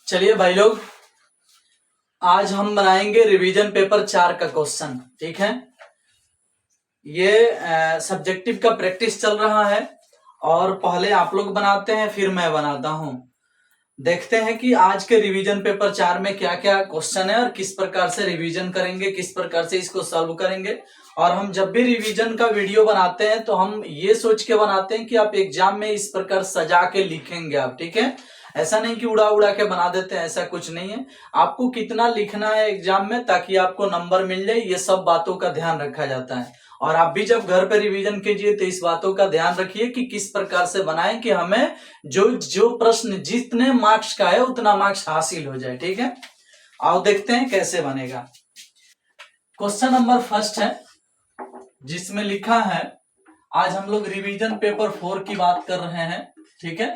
चलिए भाई लोग, आज हम बनाएंगे रिवीजन पेपर 4 का क्वेश्चन। ठीक है, ये सब्जेक्टिव का प्रैक्टिस चल रहा है और पहले आप लोग बनाते हैं फिर मैं बनाता हूं। देखते हैं कि आज के रिवीजन पेपर 4 में क्या क्या क्वेश्चन है और किस प्रकार से रिवीजन करेंगे, किस प्रकार से इसको सॉल्व करेंगे। और हम जब भी रिवीजन का वीडियो बनाते हैं तो हम ये सोच के बनाते हैं कि आप एग्जाम में इस प्रकार सजा के लिखेंगे आप। ठीक है, ऐसा नहीं कि उड़ा उड़ा के बना देते हैं, ऐसा कुछ नहीं है। आपको कितना लिखना है एग्जाम में ताकि आपको नंबर मिल जाए, ये सब बातों का ध्यान रखा जाता है। और आप भी जब घर पे रिवीजन कीजिए तो इस बातों का ध्यान रखिए कि किस प्रकार से बनाएं कि हमें जो प्रश्न जितने मार्क्स का है उतना मार्क्स हासिल हो जाए। ठीक है, आओ देखते हैं कैसे बनेगा। क्वेश्चन नंबर फर्स्ट है जिसमें लिखा है, आज हम लोग रिवीजन पेपर 4 की बात कर रहे हैं। ठीक है,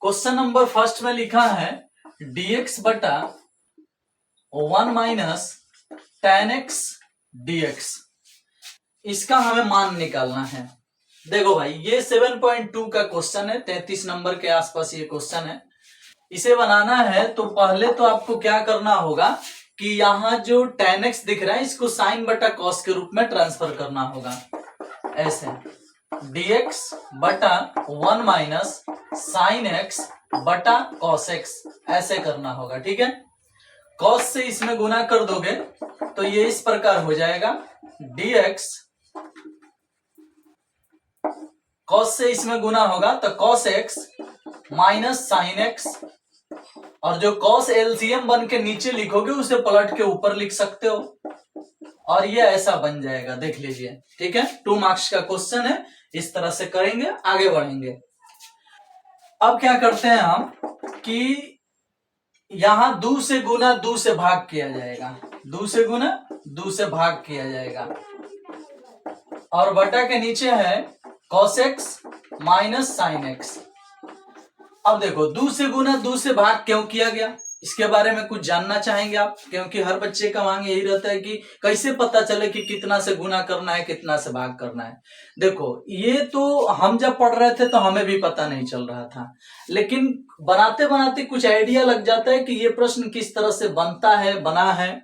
क्वेश्चन नंबर फर्स्ट में लिखा है dx बटा 1 माइनस tan x dx। इसका हमें मान निकालना है। देखो भाई, ये 7.2 का क्वेश्चन है, 33 नंबर के आसपास ये क्वेश्चन है। इसे बनाना है तो पहले तो आपको क्या करना होगा कि यहाँ जो tan x दिख रहा है इसको sin बटा cos के रूप में ट्रांसफर करना होगा। ऐसे dx बटा 1 माइनस साइन x बटा cos x, ऐसे करना होगा। ठीक है, cos से इसमें गुना कर दोगे तो ये इस प्रकार हो जाएगा, dx cos से इसमें गुना होगा तो cos x minus sine x, और जो cos एलसीएम बन के नीचे लिखोगे उसे पलट के ऊपर लिख सकते हो और ये ऐसा बन जाएगा, देख लीजिए। ठीक है, 2 मार्क्स का क्वेश्चन है, इस तरह से करेंगे, आगे बढ़ेंगे। अब क्या करते हैं हम कि यहां 2 से गुना 2 से भाग किया जाएगा, 2 से गुना 2 से भाग किया जाएगा और बटा के नीचे है cos x minus sine x। अब देखो 2 से गुना 2 से भाग क्यों किया गया, इसके बारे में कुछ जानना चाहेंगे आप, क्योंकि हर बच्चे का मांग यही रहता है कि कैसे पता चले कि कितना से गुना करना है कितना से भाग करना है। देखो ये तो हम जब पढ़ रहे थे तो हमें भी पता नहीं चल रहा था, लेकिन बनाते बनाते कुछ आइडिया लग जाता है कि ये प्रश्न किस तरह से बनता है, बना है।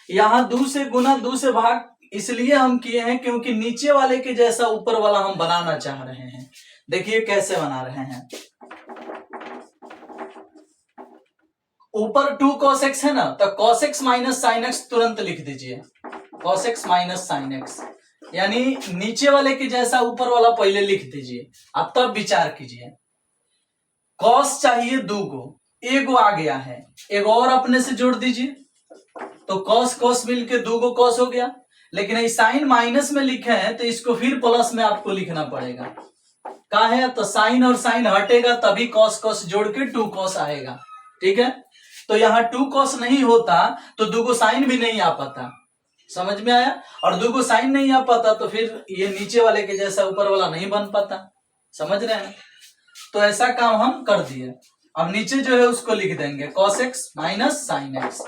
यहाँ 2 से गुना 2 से भाग इसलिए हम किए हैं क्योंकि नीचे वाले के जैसा ऊपर वाला हम बनाना चाह रहे हैं। देखिए कैसे बना रहे हैं। ऊपर 2 cos x है ना, तो cos x minus sine x तुरंत लिख दीजिए, cos x minus sine x, यानी नीचे वाले के जैसा ऊपर वाला पहले लिख दीजिए। अब तब विचार कीजिए, cos चाहिए 2 को, 1 आ गया है, एक और अपने से जोड़ दीजिए तो cos cos मिलके 2 को cos हो गया। लेकिन ये साइन माइनस में लिखे हैं तो इसको फिर प्लस में आपको लिखना पड़ेगा। क्या है, तो साइन और साइन हटेगा तभी cos cos जोड़ के 2 cos आएगा। ठीक है, तो यहाँ 2 cos नहीं होता तो 2 को साइन भी नहीं आ पाता, समझ में आया। और 2 को साइन नहीं आ पाता तो फिर ये नीचे वाले के जैसा ऊपर वाला नहीं बन पाता, समझ रहे हैं। तो ऐसा काम हम कर दिए। अब नीचे जो है उसको लिख देंगे cos x minus sine x।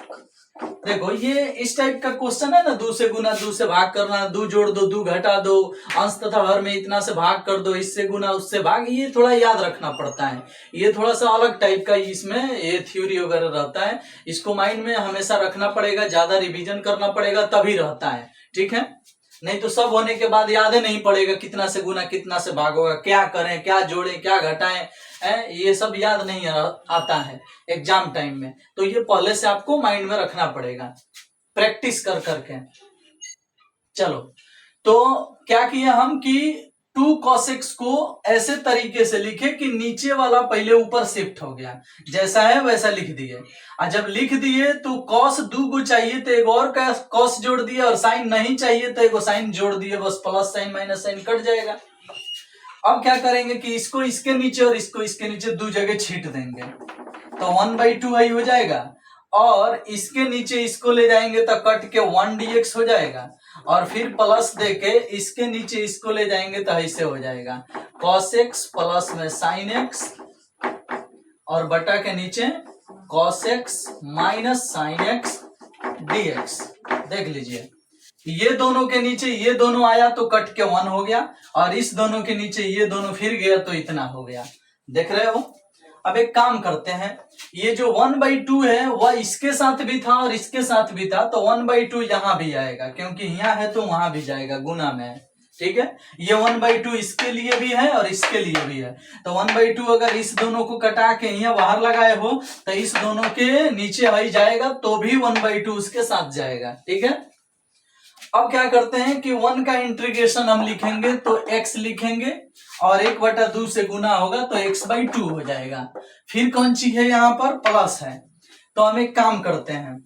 देखो ये इस टाइप का क्वेश्चन है ना, 2 से गुना 2 से भाग करना, 2 जोड़ दो 2 घटा दो, अंश तथा हर में इतना से भाग कर दो, इससे गुना उससे भाग, ये थोड़ा याद रखना पड़ता है। ये थोड़ा सा अलग टाइप का इसमें ये थ्योरी वगैरह रहता है, इसको माइंड में हमेशा रखना पड़ेगा, ज्यादा रिवीजन करना पड़ेगा तभी रहता है। ठीक है, नहीं तो सब होने के बाद याद ही नहीं पड़ेगा कितना से गुना कितना से भाग होगा, क्या करें क्या जोड़ें क्या घटाएं, ये सब याद नहीं आता है एग्जाम टाइम में। तो ये पहले से आपको माइंड में रखना पड़ेगा प्रैक्टिस कर करके। चलो, तो क्या किया हम कि 2 cos x को ऐसे तरीके से लिखे कि नीचे वाला पहले ऊपर शिफ्ट हो गया, जैसा है वैसा लिख दिए। और जब लिख दिए तो cos 2 को चाहिए तो एक और का cos जोड़ दिए, और साइन नहीं चाहिए तो एक साइन जोड़ दिए, बस plus sine minus sine cut जाएगा। अब क्या करेंगे कि इसको इसके नीचे और इसको इसके नीचे 2 जगह छीट देंगे तो 1/2 ही हो जाएगा, और इसके नीचे इसको ले जाएंगे तो कट के 1 dx हो जाएगा, और फिर प्लस देके इसके नीचे इसको ले जाएंगे तो ऐसे हो जाएगा cos x प्लस में sin x, और बटा के नीचे cos x minus sin x dx। देख लीजिए, ये दोनों के नीचे ये दोनों आया तो कट के 1 हो गया, और इस दोनों के नीचे ये दोनों फिर गया तो इतना हो गया, देख रहे हो। अब एक काम करते हैं, ये जो 1/2 है वह इसके साथ भी था और इसके साथ भी था, तो 1/2 यहां भी आएगा, क्योंकि यहाँ है तो वहां भी जाएगा, गुना में है। ठीक है, ये 1/2 इसके लिए भी है और इसके लिए भी है, तो 1/2 अगर इस दोनों को कटा के यहाँ बाहर लगाए हो तो इस दोनों के नीचे ही जाएगा, तो भी 1/2 उसके साथ जाएगा। ठीक है, अब क्या करते हैं कि 1 का इंटीग्रेशन हम लिखेंगे तो x लिखेंगे और 1/2 से गुना होगा तो x/2 हो जाएगा। फिर कौन सी है, यहाँ पर प्लस है, तो हम एक काम करते हैं,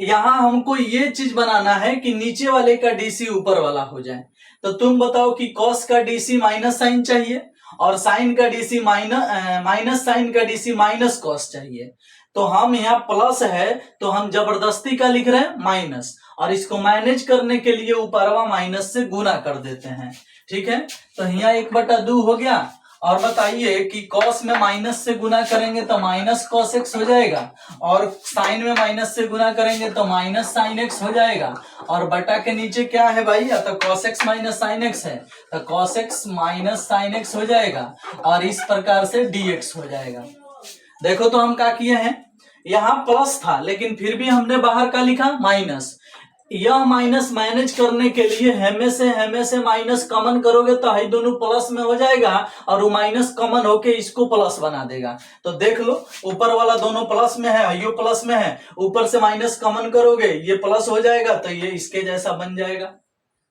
यहां हमको ये चीज बनाना है कि नीचे वाले का डीसी ऊपर वाला हो जाए। तो तुम बताओ कि कॉस का डीसी माइनस साइन चाहिए और साइन का डीसी माइनस साइन का डीसी माइनस कॉस चाहिए। तो हम यहाँ प्लस है तो हम जबरदस्ती का लिख रहे हैं माइनस, और इसको मैनेज करने के लिए ऊपरवा माइनस से गुना कर देते हैं। ठीक है, तो यहाँ 1/2 हो गया, और बताइए कि कॉस में माइनस से गुना करेंगे तो माइनस कॉस एक्स हो जाएगा, और साइन में माइनस से गुना करेंगे तो माइनस साइन एक्स हो जाएगा, और बटा के नीचे क्या है भाई, या तो cos x minus sine x है, तो cos x minus sine x हो जाएगा, और इस प्रकार से dx हो जाएगा। देखो तो हम क्या किए हैं, यहाँ प्लस था लेकिन फिर भी हमने बाहर का लिखा माइनस। यह माइनस मैनेज करने के लिए हमें से माइनस कॉमन करोगे तो ये दोनों प्लस में हो जाएगा, और वो माइनस कॉमन होके इसको प्लस बना देगा। तो देख लो, ऊपर वाला दोनों प्लस में है, ये प्लस में है, ऊपर से माइनस कॉमन करोगे ये प्लस हो जाएगा, तो ये इसके जैसा बन जाएगा।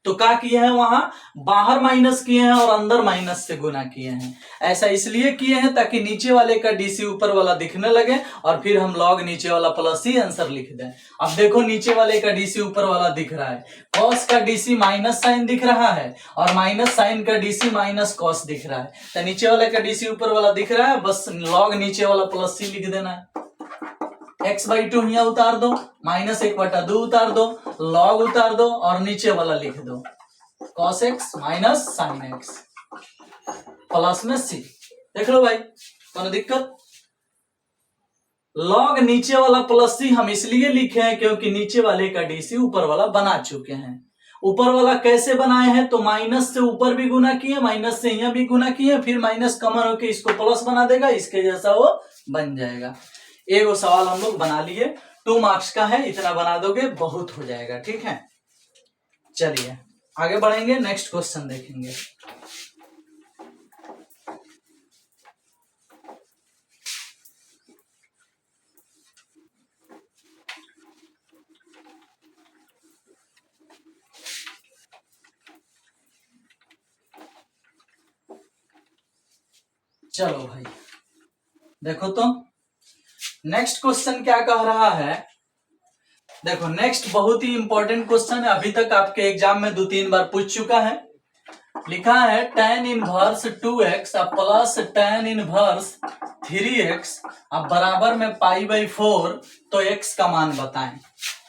तो क्या किए हैं, वहां बाहर माइनस किए हैं और अंदर माइनस से गुना किए हैं। ऐसा इसलिए किए हैं ताकि नीचे वाले का डीसी ऊपर वाला दिखने लगे, और फिर हम लॉग नीचे वाला प्लस ही आंसर लिख दें। अब देखो नीचे वाले का डीसी ऊपर वाला दिख रहा है, कॉस का डीसी माइनस साइन दिख रहा है और माइनस साइन का डीसी माइनस कॉस दिख रहा है। तो नीचे वाले का डीसी ऊपर वाला दिख रहा है, बस लॉग नीचे वाला प्लस ही लिख देना है। x/2 यहाँ उतार दो, माइनस 1/2 उतार दो, लॉग उतार दो और नीचे वाला लिख दो, cos x minus sine x plus में c। देख लो भाई, कोई दिक्कत? लॉग नीचे वाला प्लस c हम इसलिए लिखे हैं क्योंकि नीचे वाले का डीसी ऊपर वाला बना चुके हैं। ऊपर वाला कैसे बनाए हैं, तो माइनस से ऊपर भी गुना किए, माइनस से यहाँ भी गुना किए, फिर माइनस कॉमन होके इसको प्लस बना देगा, इसके जैसा वो बन जाएगा। एक वो सवाल हम लोग बना लिए, 2 मार्क्स का है, इतना बना दोगे बहुत हो जाएगा। ठीक है, चलिए आगे बढ़ेंगे, नेक्स्ट क्वेश्चन देखेंगे। चलो भाई देखो तो नेक्स्ट क्वेश्चन क्या कह रहा है। देखो नेक्स्ट बहुत ही इंपॉर्टेंट क्वेश्चन है, अभी तक आपके एग्जाम में 2-3 बार पूछ चुका है। लिखा है tan इनवर्स 2x अब प्लस tan इनवर्स 3x अब बराबर में π/4, तो x का मान बताएं।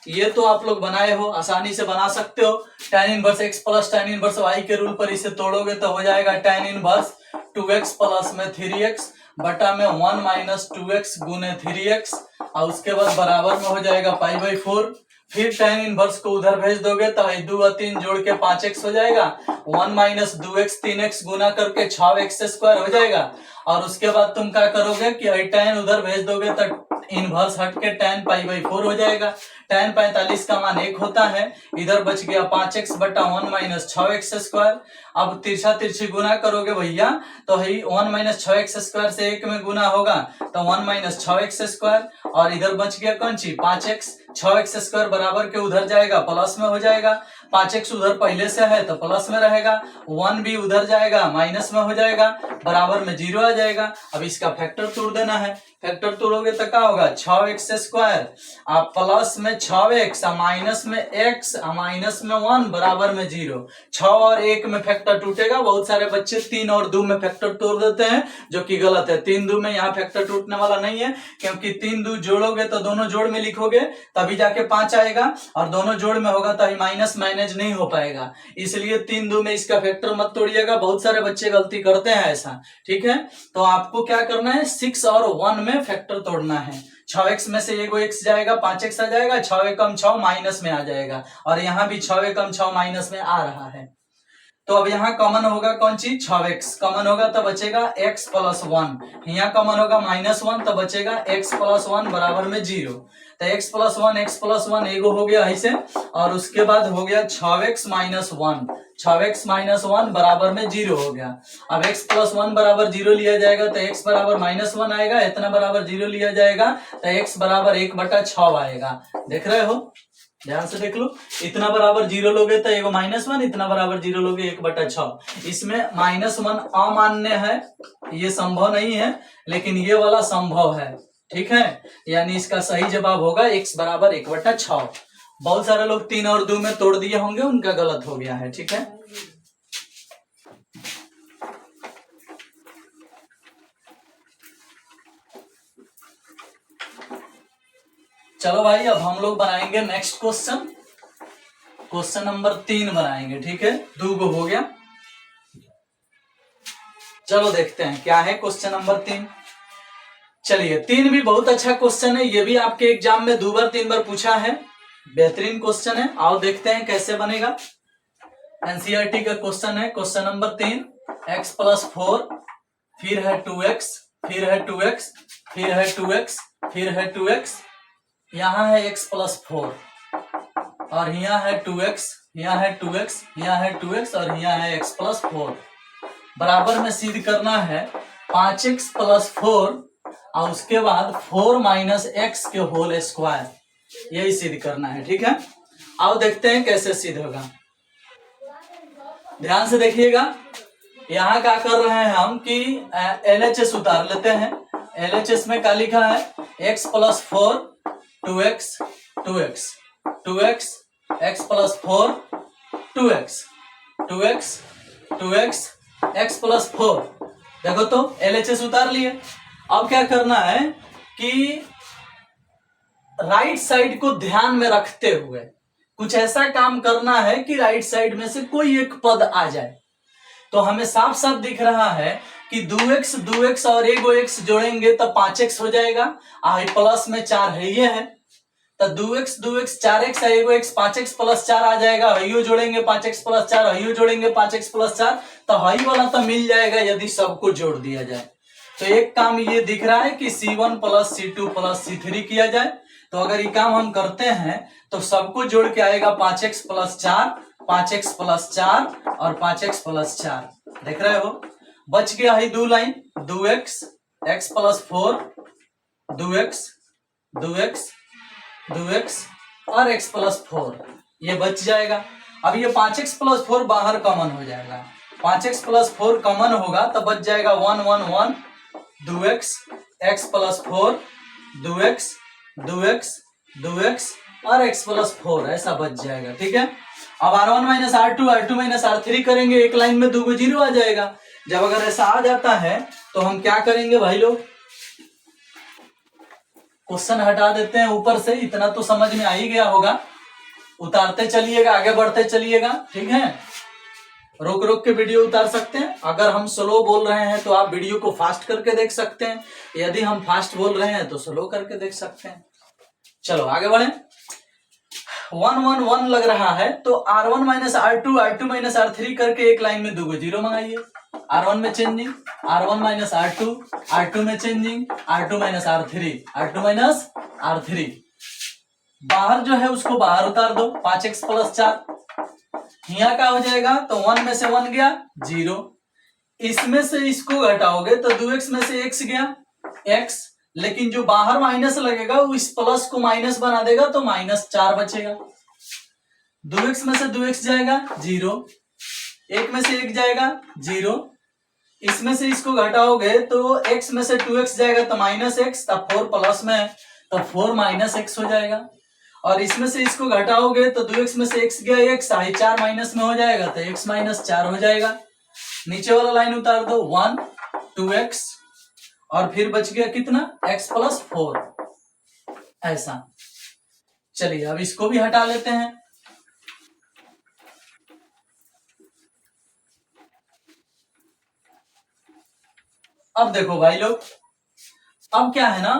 ये तो आप लोग बनाए हो, आसानी से बना सकते हो। tan inverse x plus tan inverse y के रूल पर इसे तोड़ोगे तो हो जाएगा tan इनवर्स 2x प्लस में 3x बटा में 1 माइनस 2x गुने 3x, और उसके बाद बराबर में हो जाएगा π/4। फिर tan इनवर्स को उधर भेज दोगे तो 2 और 3 जोड़ के 5x हो जाएगा, 1 माइनस 2x 3x गुना करके 6x² हो जाएगा। और उसके बाद तुम क्या करोगे कि tan उधर भेज दोगे तो इनवर्स हट के tan π/4 हो जाएगा। tan 45 का मान 1 होता है, इधर बच गया 5x बटा 1 माइनस 6x²। अब तिरछा तिरछी गुना करोगे भैया तो 1 माइनस 6x² से 1 में गुना होगा तो 1 माइनस 6x², और इधर बच गया कौन सी 5x, 6x² बराबर के उधर जाएगा प्लस में हो जाएगा, 5x उधर पहले से है तो प्लस में रहेगा, 1 भी उधर जाएगा माइनस में हो जाएगा, बराबर में 0 आ जाएगा। अब इसका फैक्टर तोड़ देना है, फैक्टर तोड़ोगे तो क्या होगा 6x² आप प्लस में 6x माइनस में x माइनस में 1 बराबर में 0। 6 और 1 में फैक्टर टूटेगा, बहुत सारे बच्चे 3 और 2 में फैक्टर तोड़ देते हैं, जो कि गलत है। 3-2 में यहाँ फैक्टर टूटने वाला नहीं है, क्योंकि 3-2 जोड़ोगे तो दोनों जोड़ में लिखोगे तभी जाके 5 आएगा, और दोनों जोड़ में होगा तो माइनस मैनेज नहीं हो पाएगा, इसलिए 3-2 में इसका फैक्टर मत तोड़िएगा। बहुत सारे बच्चे गलती करते हैं ऐसा। ठीक है, तो आपको क्या करना है 6 और 1 में फैक्टर तोड़ना है। 6x में से एगो x जाएगा, 5x आ जाएगा, 6 कम 6 माइनस में आ जाएगा, और यहाँ भी 6 कम 6 माइनस में आ रहा है। तो अब यहाँ कॉमन होगा कौन चीज, 6x कॉमन होगा तो बचेगा x प्लस 1, यहाँ कॉमन होगा -1 तो बचेगा x प्लस 1 बराबर में 0। तो x प्लस 1 एगो हो गया ऐसे, और उसके बाद हो गया 6x माइनस 1, 6x माइनस 1 बराबर में 0 हो गया। अब x प्लस 1 बराबर 0 लिया जाएगा तो x बराबर -1 आएगा, इतना बराबर 0 लिया जाएगा तो x बराबर 1/6 आएगा। देख रहे हो, ध्यान से देख लो, इतना बराबर 0 लोगे तो एगो -1, इतना बराबर 0 लोगे 1/6। इसमें -1 अमान्य है, ये संभव नहीं है, लेकिन ये वाला संभव है, ठीक है। यानी इसका सही जवाब होगा x बराबर 1/6। बहुत सारे लोग 3 और 2 में तोड़ दिए होंगे, उनका गलत हो गया है, ठीक है। चलो भाई, अब हम लोग बनाएंगे नेक्स्ट क्वेश्चन, क्वेश्चन नंबर 3 बनाएंगे, ठीक है। 2 गो हो गया, चलो देखते हैं क्या है क्वेश्चन नंबर 3। चलिए, 3 भी बहुत अच्छा क्वेश्चन है, ये भी आपके एग्जाम में 2 बार 3 बार पूछा है, बेहतरीन क्वेश्चन है। आओ देखते हैं कैसे बनेगा। एनसीईआरटी का क्वेश्चन है, क्वेश्चन नंबर 3, x प्लस 4, फिर है 2x, फिर है 2x, फिर है 2x, फिर है 2x, यहाँ है x प्लस 4, और यहाँ है 2x, यहाँ है 2x, यहाँ है 2x, और यहाँ है x प्लस 4। बराबर में सिद्ध करना है 5x प्लस 4 और उसके बाद 4 माइनस एक्स के होल स्क्वायर, यही सिद्ध करना है, ठीक है। आओ देखते हैं कैसे सिद्ध होगा। ध्यान से देखिएगा, यहाँ क्या कर रहे हैं हम कि LHS उतार लेते हैं। LHS में क्या लिखा है, x plus 4 2x 2x 2x x plus 4 2x 2x 2x x plus 4। देखो तो LHS उतार लिए। अब क्या करना है कि राइट साइड को ध्यान में रखते हुए कुछ ऐसा काम करना है कि राइट साइड में से कोई एक पद आ जाए। तो हमें साफ साफ दिख रहा है कि 2x 2x और एगो x जोड़ेंगे तो 5x हो जाएगा, प्लस में 4 है ये है, तो 2x 2x 4x एगो x 5x प्लस 4 आ जाएगा, हइयो जोड़ेंगे 5x प्लस 4, हइयो जोड़ेंगे 5x प्लस 4, तो हई वाला तो मिल जाएगा यदि सबको जोड़ दिया जाए। तो एक काम ये दिख रहा है कि C1 plus C2 plus C3 किया जाए। तो अगर ये काम हम करते हैं तो सबको जोड़ के आएगा 5x प्लस 4, 5x प्लस 4 और 5x प्लस 4। देख रहे हो, बच गया है 2 line, 2x x plus 4 2x 2x 2x और x प्लस 4, ये बच जाएगा। अब ये 5x प्लस 4 बाहर कॉमन हो जाएगा, 5x प्लस 4 कॉमन होगा तो बच जाएगा 1 1 1 2x x plus 4 2x 2x 2x और x प्लस 4, ऐसा बच जाएगा, ठीक है। अब R1 minus R2 minus R3 करेंगे, एक लाइन में 2 जीरो आ जाएगा। जब अगर ऐसा आ जाता है तो हम क्या करेंगे भाई लोग, क्वेश्चन हटा देते हैं ऊपर से, इतना तो समझ में आ ही गया होगा। उतारते चलिएगा, आगे बढ़ते चलिएगा, ठीक है। रोक रोक के वीडियो उतार सकते हैं। अगर हम स्लो बोल रहे हैं तो आप वीडियो को फास्ट करके देख सकते हैं, यदि हम फास्ट बोल रहे हैं तो स्लो करके देख सकते हैं। चलो आगे बढ़े। 1 1 1 लग रहा है तो R1 minus R2 minus R3 करके एक लाइन में 2 जीरो मंगाइए। R1 में चेंजिंग, R1 माइनस R2 में changing, R2 minus R3 minus R3। बाहर जो है उसको बाहर उतार दो, 5x प्लस 4, यहाँ का हो जाएगा तो 1 में से 1 गया 0, इसमें से इसको घटाओगे तो 2x में से x गया x, लेकिन जो बाहर माइनस लगेगा वो इस प्लस को माइनस बना देगा तो -4 बचेगा। 2x में से 2x जाएगा 0, 1 में से 1 जाएगा 0, इसमें से इसको घटाओगे तो x में से 2x जाएगा तो -x, तब 4 प्लस में है तो 4 माइनस x हो जाएगा, और इसमें से इसको घटाओगे तो 2x में से x गया x, 4 माइनस में हो जाएगा तो x माइनस 4 हो जाएगा। नीचे वाला लाइन उतार दो, 1 2x और फिर बच गया कितना, x प्लस 4, ऐसा। चलिए अब इसको भी हटा लेते हैं। अब देखो भाई लोग, अब क्या है ना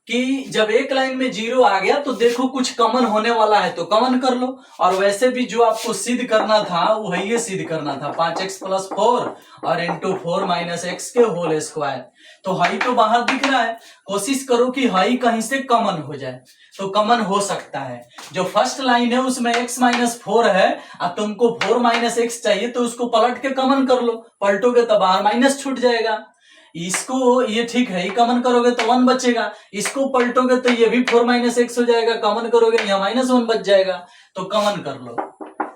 कि जब एक लाइन में 0 आ गया तो देखो कुछ कॉमन होने वाला है तो कॉमन कर लो, और वैसे भी जो आपको सिद्ध करना था वो है ये सिद्ध करना था 5x + 4 और इंटू 4 - x के होल स्क्वायर। तो हाई तो बाहर दिख रहा है, कोशिश करो कि हाई कहीं से कॉमन हो जाए, तो कॉमन हो सकता है। जो फर्स्ट लाइन है उसमें x - 4 है और तुमको 4 - x चाहिए, तो उसको पलट के कॉमन कर लो, पलटोगे तो बाहर माइनस छूट जाएगा। इसको ये ठीक है, कॉमन करोगे तो 1 बचेगा, इसको पलटोगे तो ये भी 4 - x हो जाएगा, कॉमन करोगे यहाँ -1 बच जाएगा, तो कॉमन कर लो।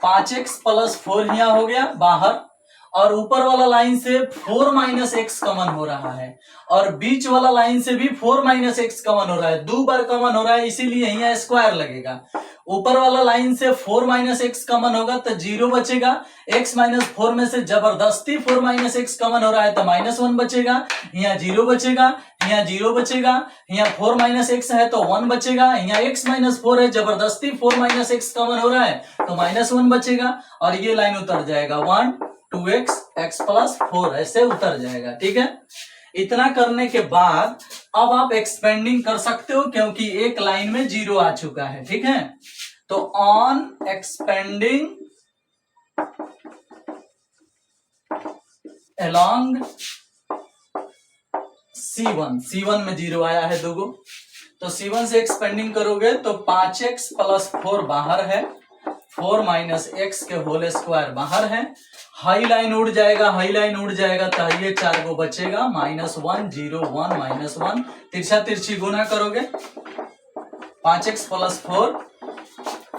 5x + 4 यहाँ हो गया बाहर, और ऊपर वाला लाइन से 4 - x कॉमन हो रहा है, और बीच वाला लाइन से भी 4 - x कॉमन हो रहा है, 2 बार कॉमन हो रहा है, इसीलिए यहाँ स्क्वायर लगेगा। ऊपर वाला लाइन से 4 - x कॉमन होगा तो 0 बचेगा, x - 4 में से जबरदस्ती 4 - x कॉमन हो रहा है तो -1 बचेगा, यहाँ 0 बचेगा, यहाँ 0 बचेगा, यहाँ 4 - x है तो 1 बचेगा, यहाँ x - 4 है, जबरदस्ती 4 - x कॉमन हो रहा है तो -1 बचेगा, और ये लाइन उतर जाएगा 1 2x x + 4 ऐसे उतर जाएगा। ठीक है, इतना करने के बाद अब आप एक्सपेंडिंग कर सकते हो, क्योंकि एक लाइन में 0 आ चुका है। ठीक है, तो ऑन एक्सपेंडिंग अलोंग C1 में 0 आया है दोगो, तो C1 से एक्सपेंडिंग करोगे तो 5x + 4 बाहर है, 4 - x के होल स्क्वायर बाहर है, हाई लाइन उड़ जाएगा, हाई लाइन उड़ जाएगा तो ये 4 को बचेगा, -1 0 1 -1, तिरछा तिरछी गुना करोगे 5x + 4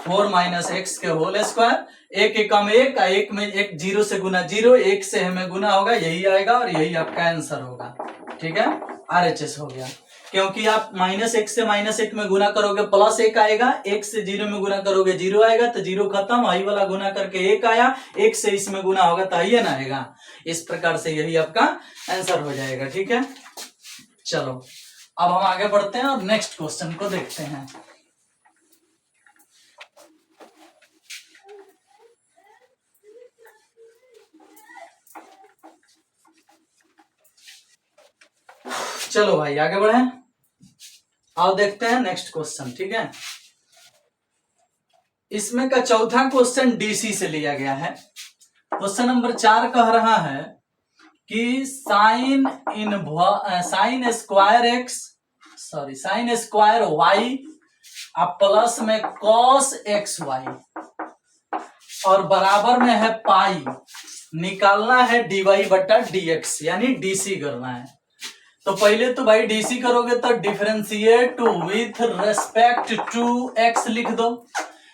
4 - x के होल स्क्वायर, एक एकम एक में एक 0 से गुना 0, 1 से हमें गुना होगा, यही आएगा और यही आपका आंसर होगा। ठीक है, RHS हो गया, क्योंकि आप -1 से -1 में गुना करोगे +1 आएगा, 1 से 0 में गुना करोगे 0 आएगा, तो 0 खत्म, आई वाला गुना करके 1 आया, 1 से इसमें गुना होगा तो आई ना आएगा। इस प्रकार से यही आपका आंसर हो जाएगा। ठीक है, चलो अब हम आगे बढ़ते हैं और नेक्स्ट क्वेश्चन को देखते हैं। चलो भाई आगे बढ़े, आओ देखते हैं नेक्स्ट क्वेश्चन। ठीक है, इसमें का चौथा क्वेश्चन डीसी से लिया गया है। क्वेश्चन नंबर 4 कह रहा है कि साइन स्क्वायर वाई अब प्लस में cos XY और बराबर में है पाई, निकालना है dy/dx, यानी डीसी करना है। तो पहले तो भाई डीसी करोगे तो differentiate with respect to x लिख दो।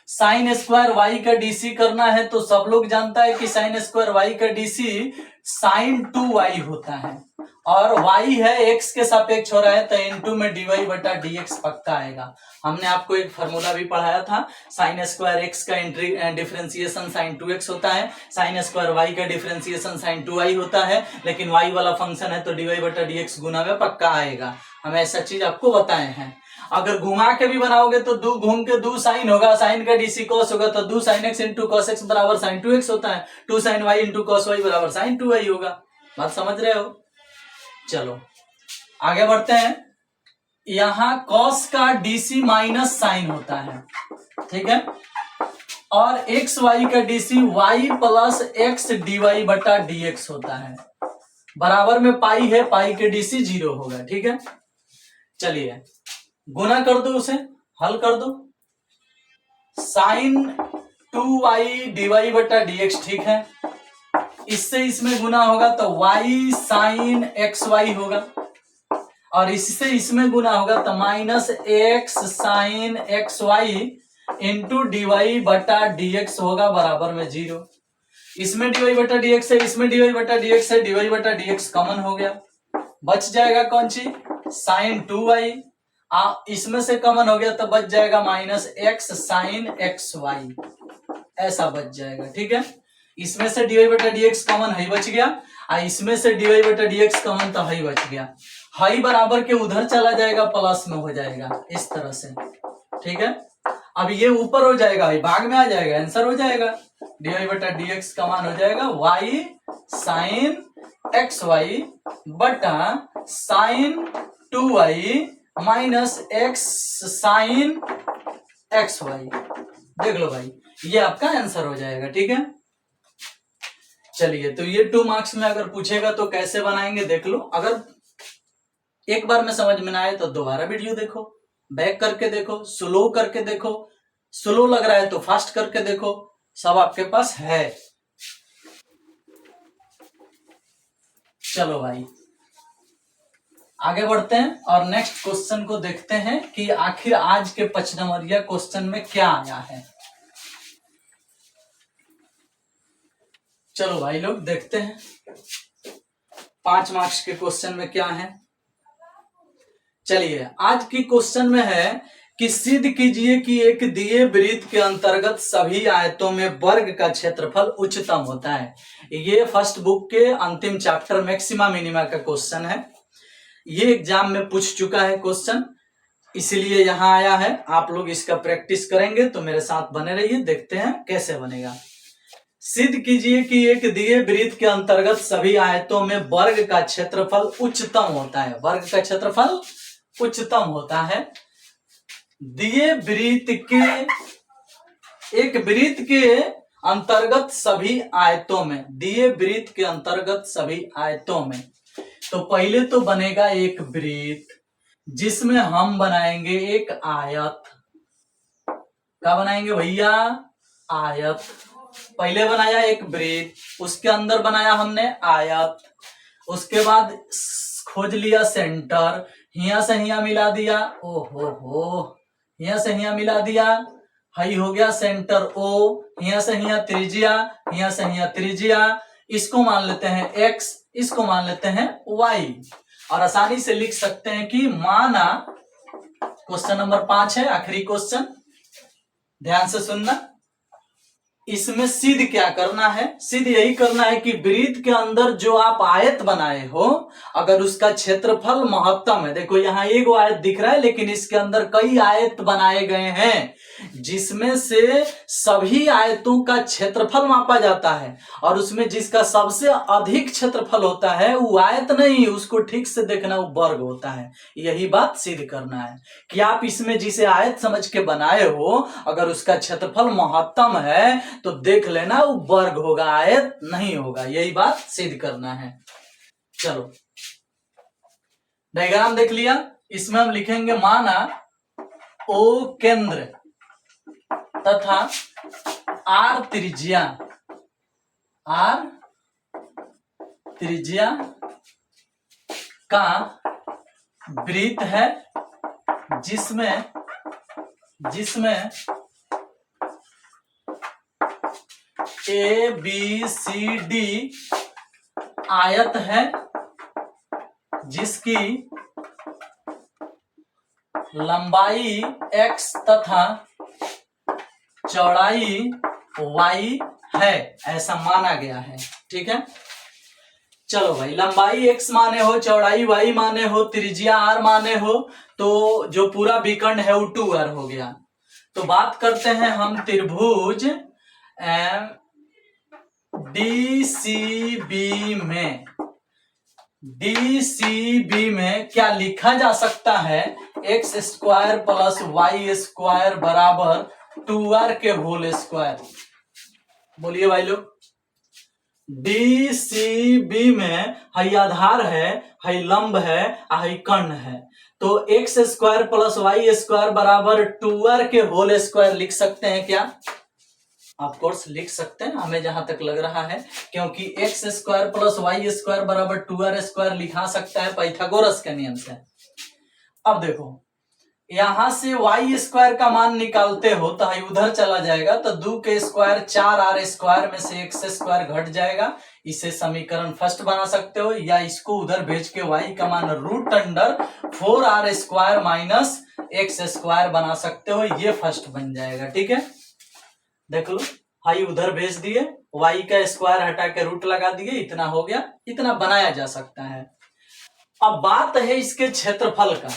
साइन स्क्वायर वाई का डीसी करना है तो सब लोग जानता है कि साइन स्क्वायर वाई का डीसी sin 2y होता है, और y है x के सापेक्ष हो रहा है तो इनटू में dy/dx पक्का आएगा। हमने आपको एक फॉर्मूला भी पढ़ाया था, साइन स्क्वायर x का डिफरेंशिएशन sin 2x होता है, साइन स्क्वायर y का डिफरेंशिएशन sin 2y होता है, लेकिन y वाला फंक्शन है तो dy/dx गुना में पक्का आएगा। हम ऐसा चीज आपको बताए हैं। अगर घुमा के भी बनाओगे तो दो घूम के 2 साइन होगा, साइन का डीसी cos होगा तो 2 sin x into cos x बराबर sin 2x होता है, 2 sin y into cos y बराबर sin 2y होगा। बात समझ रहे हो? चलो आगे बढ़ते हैं। यहां cos का डीसी माइनस साइन होता है, ठीक है, और एक्स वाई का DC y plus x dy/dx होता है, बराबर में पाई है, पाई के डीसी 0 होगा। ठीक है, चलिए गुना कर दो, उसे हल कर दो। साइन 2y dy/dx, ठीक है, इससे इसमें गुना होगा तो y साइन xy होगा, और इससे इसमें गुना होगा तो -x sign xy into dy/dx होगा, बराबर में 0। इसमें dy/dx है, इसमें dy/dx है, dy/dx कॉमन हो गया, बच जाएगा कौन सी, साइन 2y, इसमें से कॉमन हो गया तो बच जाएगा -x साइन xy, ऐसा बच जाएगा। ठीक है, इसमें से dy/dx कॉमन है बच गया, इसमें से dy/dx कॉमन तो है बच गया, हाई बराबर के उधर चला जाएगा, प्लस में हो जाएगा इस तरह से। ठीक है, अब ये ऊपर हो जाएगा, भाग में आ जाएगा, आंसर हो जाएगा, dy/dx का मान हो जाएगा y साइन xy बटा sine 2y minus x sine x y. देख लो भाई, ये आपका आंसर हो जाएगा। ठीक है, चलिए, तो ये 2 मार्क्स में अगर पूछेगा तो कैसे बनाएंगे देख लो। अगर एक बार में समझ में ना आए तो दोबारा वीडियो देखो, बैक करके देखो, स्लो करके देखो, स्लो लग रहा है तो फास्ट करके देखो, सब आपके पास है। चलो भाई आगे बढ़ते हैं और नेक्स्ट क्वेश्चन को देखते हैं कि आखिर आज के 5 नंबरिया क्वेश्चन में क्या आया है। चलो भाई लोग देखते हैं 5 मार्क्स के क्वेश्चन में क्या है। चलिए, आज की क्वेश्चन में है कि सिद्ध कीजिए कि एक दिए वृत्त के अंतर्गत सभी आयतों में वर्ग का क्षेत्रफल उच्चतम होता है। ये फर्स्ट बुक के अंतिम चैप्टर मैक्सिमा मिनिमा का क्वेश्चन है। ये एग्जाम में पूछ चुका है क्वेश्चन, इसलिए यहां आया है। आप लोग इसका प्रैक्टिस करेंगे तो मेरे साथ बने रहिए, देखते हैं कैसे बनेगा। सिद्ध कीजिए कि एक दिए वृत्त के अंतर्गत सभी आयतों में वर्ग का क्षेत्रफल उच्चतम होता है। वर्ग का क्षेत्रफल उच्चतम होता है। दिए वृत्त के, एक वृत्त के अंतर्गत सभी आयतों में, दिए वृत्त के अंतर्गत सभी आयतों में, तो पहले तो बनेगा एक वृत्त जिसमें हम बनाएंगे एक आयत। क्या बनाएंगे भैया? आयत। पहले बनाया एक वृत्त, उसके अंदर बनाया हमने आयत, उसके बाद खोज लिया सेंटर, हिया से हिया मिला दिया, हो हिया से हिया मिला दिया, हई हो गया सेंटर ओ, हिया से हिया त्रिज्या, हिया से हिया त्रिज्या, इसको मान लेते हैं x, इसको मान लेते हैं y, और आसानी से लिख सकते हैं कि माना, क्वेश्चन नंबर 5 है, आखिरी क्वेश्चन, ध्यान से सुनना। इसमें सिद्ध क्या करना है? सिद्ध यही करना है कि वृत्त के अंदर जो आप आयत बनाए हो, अगर उसका क्षेत्रफल महत्तम है, देखो यहाँ एक आयत दिख रहा है लेकिन इसके अंदर कई आयत बनाए गए हैं, जिसमें से सभी आयतों का क्षेत्रफल मापा जाता है, और उसमें जिसका सबसे अधिक क्षेत्रफल होता है वो आयत नहीं, उसको ठीक से देखना, वो वर्ग होता है। यही बात सिद्ध करना है कि आप इसमें जिसे आयत समझ के बनाए हो, अगर उसका क्षेत्रफल महत्तम है तो देख लेना वो वर्ग होगा, आयत नहीं होगा। यही बात सिद्ध करना है। चलो डायग्राम देख लिया, इसमें हम लिखेंगे माना ओ केंद्र तथा आर त्रिज्या, आर त्रिज्या का वृत्त है जिसमें ए बी सी डी आयत है, जिसकी लंबाई x तथा चौड़ाई y है, ऐसा माना गया है। ठीक है, चलो भाई, लंबाई x माने हो, चौड़ाई y माने हो, त्रिज्या r माने हो, तो जो पूरा विकर्ण है वो 2r हो गया। तो बात करते हैं हम त्रिभुज DCB में, DCB में क्या लिखा जा सकता है? x square plus y square बराबर 2r के होल स्क्वायर। बोलिए भाई लोग, DCB में हई आधार है, हई लंब है, हई कर्ण है, तो x square plus y square बराबर 2r के होल स्क्वायर लिख सकते हैं क्या? ऑफ कोर्स लिख सकते हैं, हमें जहां तक लग रहा है, क्योंकि x square plus y square बराबर 2r स्क्वायर लिखा सकता है पाइथागोरस के नियम से। अब देखो, यहां से y स्क्वायर का मान निकालते हो तो उधर चला जाएगा, तो 2 के स्क्वायर 4r स्क्वायर में से x स्क्वायर घट जाएगा, इसे समीकरण फर्स्ट बना सकते हो, या इसको उधर भेज के y का मान root under 4r square minus x square बना सकते हो, ये फर्स्ट बन जाएगा। ठीक है, देख लो, हाई उधर भेज दिए, y का स्क्वायर हटा के रूट लगा दिए, इतना हो गया, इतना बनाया जा सकता है। अब बात है इसके क्षेत्रफल का,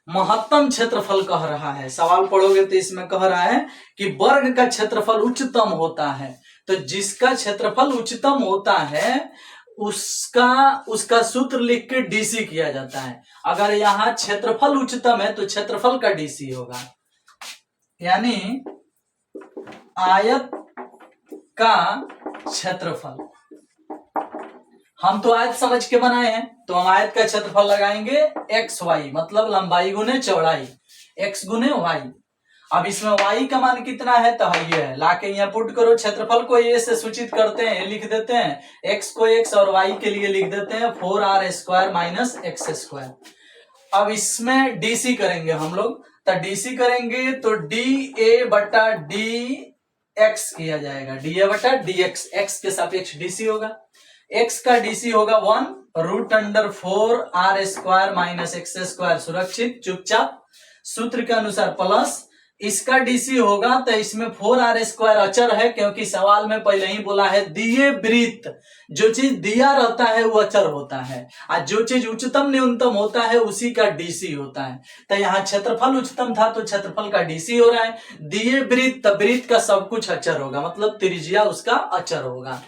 महत्तम क्षेत्रफल कह रहा है, सवाल पढ़ोगे तो इसमें कह रहा है कि वर्ग का क्षेत्रफल उच्चतम होता है, तो जिसका क्षेत्रफल उच्चतम होता है उसका सूत्र लिख के डीसी किया जाता है। अगर यहाँ क्षेत्रफल उच्चतम है तो क्षेत्रफल का डीसी होगा, यानी आयत का क्षेत्रफल। हम तो आयत समझ के बनाए हैं, तो हम आयत का क्षेत्रफल लगाएंगे एक्स वाई, मतलब लंबाई गुने चौड़ाई, एक्स गुने वाई। अब इसमें वाई का मान कितना है तो ये है, लाके यहाँ पुट करो, क्षेत्रफल को ए से सूचित करते हैं, लिख देते हैं, एक्स को एक्स और वाई के लिए लिख देते हैं 4r² माइनस एक्स स्क्वायर। अब इसमें डीसी करेंगे हम लोग, तो डीसी करेंगे तो डी ए बटा डी एक्स किया जाएगा, डी ए बटा डी एक्स, एक्स के सापेक्ष डीसी होगा। एक्स का डीसी होगा 1√4r² माइनस एक्स स्क्वायर, सुरक्षित चुपचाप सूत्र के अनुसार, प्लस इसका डीसी होगा तो इसमें 4r² अचर है, क्योंकि सवाल में पहले ही बोला है दिए वृत्त, जो चीज दिया रहता है वो अचर होता है, और जो चीज उच्चतम न्यूनतम होता है उसी का डीसी होता है। तो यहाँ क्षेत्रफल उच्चतम था तो क्षेत्रफल का डीसी हो रहा है, दिए वृत्त, वृत्त का सब कुछ अचर होगा, मतलब त्रिज्या उसका अचर होगा।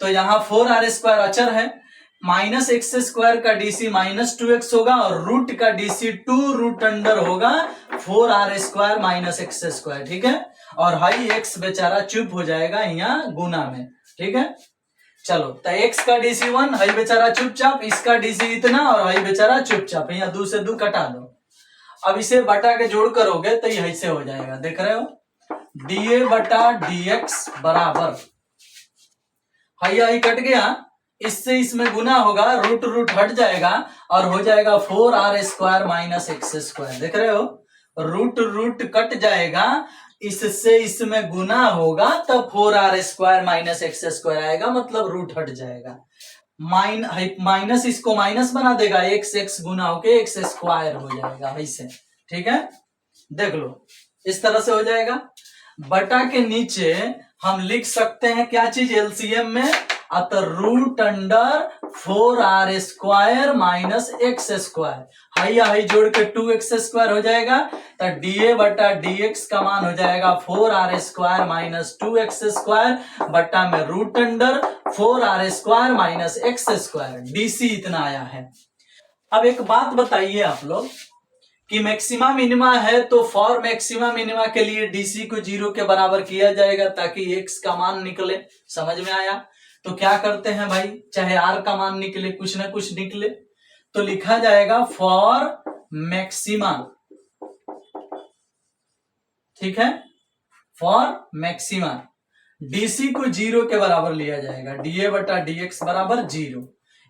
तो यहाँ 4r² अचर है, माइनस एक्स स्क्वायर का डीसी माइनस 2x होगा, और रूट का डीसी 2√अंडर होगा 4r² माइनस एक्स स्क्वायर, ठीक है। और हाई एक्स बेचारा चुप हो जाएगा यहाँ गुना में, ठीक है। चलो, तो x का डीसी 1, हाई बेचारा चुपचाप, इसका डीसी इतना और हाई बेचारा चुपचाप, यहाँ 2 से 2 कटा दो। अब इसे बटा के जोड़ करोगे तो ये ऐसे हो जाएगा, देख रहे हो, डी बटा डी एक्स बराबर, हाई कट गया, इससे इसमें गुना होगा, रूट हट जाएगा और हो जाएगा 4r² माइनस एक्स स्क्वायर, देख रहे हो, रूट कट जाएगा, इससे इसमें गुना होगा तब 4r² माइनस एक्स स्क्वायर आएगा, मतलब रूट हट जाएगा, माइनस इसको माइनस बना देगा, एक्स गुना होके एक्स स्क्वायर हो जाएगा ऐसे, ठीक है। देख लो, इस तरह से हो जाएगा। बटा के नीचे हम लिख सकते हैं क्या चीज एलसीएम में, √4r² minus x square, high जोड़ के 2x² हो जाएगा, तो डी बटा डी एक्स का मान हो जाएगा 4r² माइनस 2x² बटा में √4r² minus x square, DC इतना आया है। अब एक बात बताइए आप लोग कि मैक्सिमा मिनिमा है, तो फॉर मैक्सिमा मिनिमा के लिए डीसी को 0 के बराबर किया जाएगा ताकि एक्स का मान निकले, समझ में आया। तो क्या करते हैं भाई, चाहे आर का मान निकले, कुछ ना कुछ निकले, तो लिखा जाएगा फॉर मैक्सिमा, ठीक है, फॉर मैक्सिमा डीसी को 0 के बराबर लिया जाएगा, डी बटा डी एक्स बराबर 0,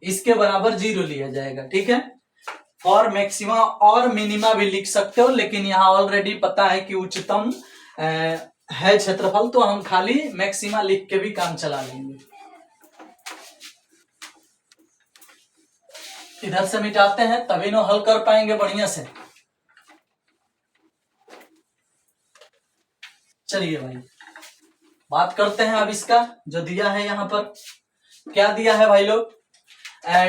इसके बराबर 0 लिया जाएगा, ठीक है। फॉर मैक्सिमा और मिनिमा भी लिख सकते हो, लेकिन यहाँ ऑलरेडी पता है कि उच्चतम है क्षेत्रफल, तो हम खाली मैक्सिमा लिख के भी काम चला लेंगे। इधर से मिटाते हैं तभी ना हल कर पाएंगे बढ़िया से। चलिए भाई, बात करते हैं अब इसका जो दिया है यहाँ पर। क्या दिया है भाई लोग,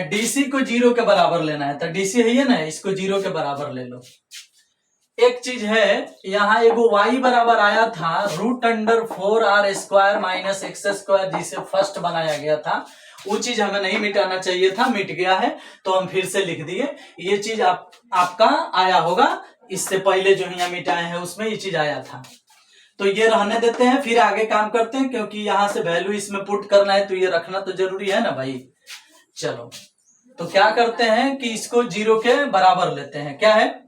डीसी को 0 के बराबर लेना है, तो डीसी है ये ना, इसको 0 के बराबर ले लो। एक चीज है, यहाँ एगो y बराबर आया था √4r² माइनस एक्स स्क्वायर, जिसे फर्स्ट बनाया गया था, वो चीज हमें नहीं मिटाना चाहिए था, मिट गया है तो हम फिर से लिख दिए। ये चीज आपका आया होगा, इससे पहले जो यहाँ मिटाए हैं उसमें ये चीज आया था, तो ये रहने देते हैं, फिर आगे काम करते हैं, क्योंकि यहाँ से वैल्यू इसमें पुट करना है तो ये रखना तो जरूरी है ना भाई। चलो, तो क्या करते हैं कि इसको 0 के बराबर लेते हैं, क्या है,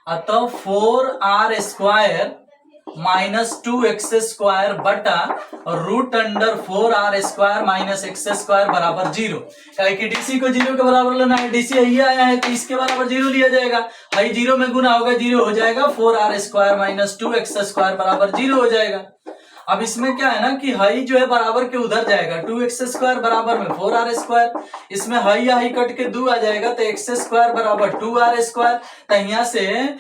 अतः 4r² माइनस 2x² बटा √4r² माइनस एक्स स्क्वायर बराबर 0, कि डीसी को 0 के बराबर लेना है, डीसी ये आया है तो इसके बराबर 0 लिया जाएगा, हाई 0 में गुना होगा 0 हो जाएगा, 4r² माइनस 2x² बराबर 0 हो जाएगा। अब इसमें क्या है ना कि हाई जो है बराबर के उधर जाएगा, 2x² बराबर में 4r², इसमें हाई हाई कट के 2 आ जाएगा, तो x² बराबर 2r², तो यहाँ से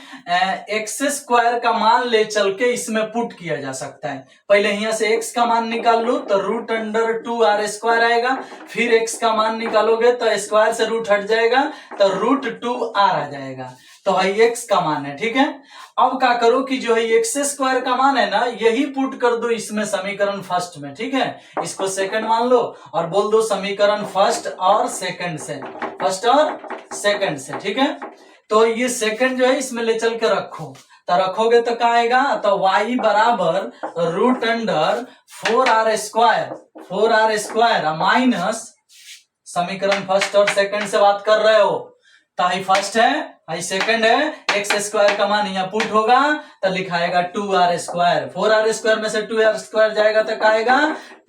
x² का मान ले चल के इसमें पुट किया जा सकता है। पहले यहाँ से x का मान निकाल लो तो √2r² आएगा, फिर x का मान निकालोगे तो स्क्वायर से रूट हट जाएगा तो √2r आ जाएगा, तो है x का मान है, ठीक है। अब क्या करो कि जो है एक्स स्क्वायर का मान है ना, यही पुट कर दो इसमें समीकरण फर्स्ट में, ठीक है। इसको सेकंड मान लो और बोल दो समीकरण फर्स्ट और सेकंड से, फर्स्ट और सेकंड से, ठीक है। तो ये सेकंड जो है इसमें ले चल के रखो, तो रखोगे तो क्या आएगा, तो y बराबर रूट अंडर 4r² माइनस समीकरण फर्स्ट और सेकंड से बात कर रहे हो, तो आई फर्स्ट है, आई सेकंड है, एक्स स्क्वायर का मान यहाँ पुट होगा तो लिखाएगा 2r², 4r² में से 2r² जाएगा तो क्या आएगा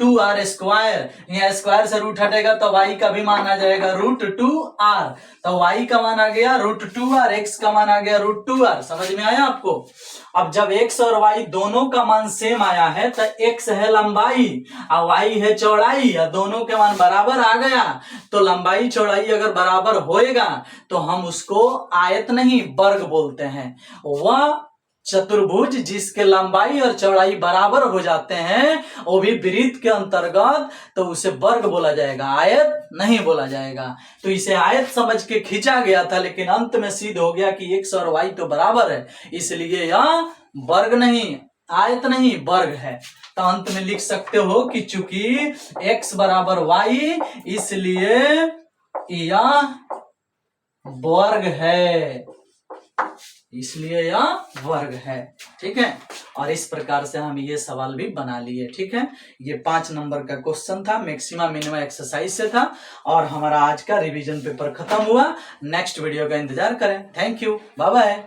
2r², यहाँ स्क्वायर से रूट हटेगा तो y का भी मान आ जाएगा √2r, तो y का मान आ गया √2r, x का मान आ गया √2r। समझ में आया आपको। अब जब x और y दोनों का मान सेम आया है तो x है लंबाई और y है चौड़ाई, या दोनों के मान बराबर आ गया तो लंबाई चौड़ाई अगर बराबर होएगा तो हम उसको आयत नहीं वर्ग बोलते हैं। वह चतुर्भुज जिसके लंबाई और चौड़ाई बराबर हो जाते हैं वो भी वृत्त के अंतर्गत, तो उसे वर्ग बोला जाएगा, आयत नहीं बोला जाएगा। तो इसे आयत समझ के खींचा गया था, लेकिन अंत में सिद्ध हो गया कि x और y तो बराबर है, इसलिए यह वर्ग नहीं, आयत नहीं, वर्ग है। तो अंत में लिख सकते हो कि चूंकि x बराबर y इसलिए यह वर्ग है, इसलिए यह वर्ग है, ठीक है। और इस प्रकार से हम ये सवाल भी बना लिए, ठीक है। ये 5 नंबर का क्वेश्चन था, मैक्सिमम मिनिमम एक्सरसाइज से था, और हमारा आज का रिवीजन पेपर खत्म हुआ। नेक्स्ट वीडियो का इंतजार करें। Thank you, bye bye.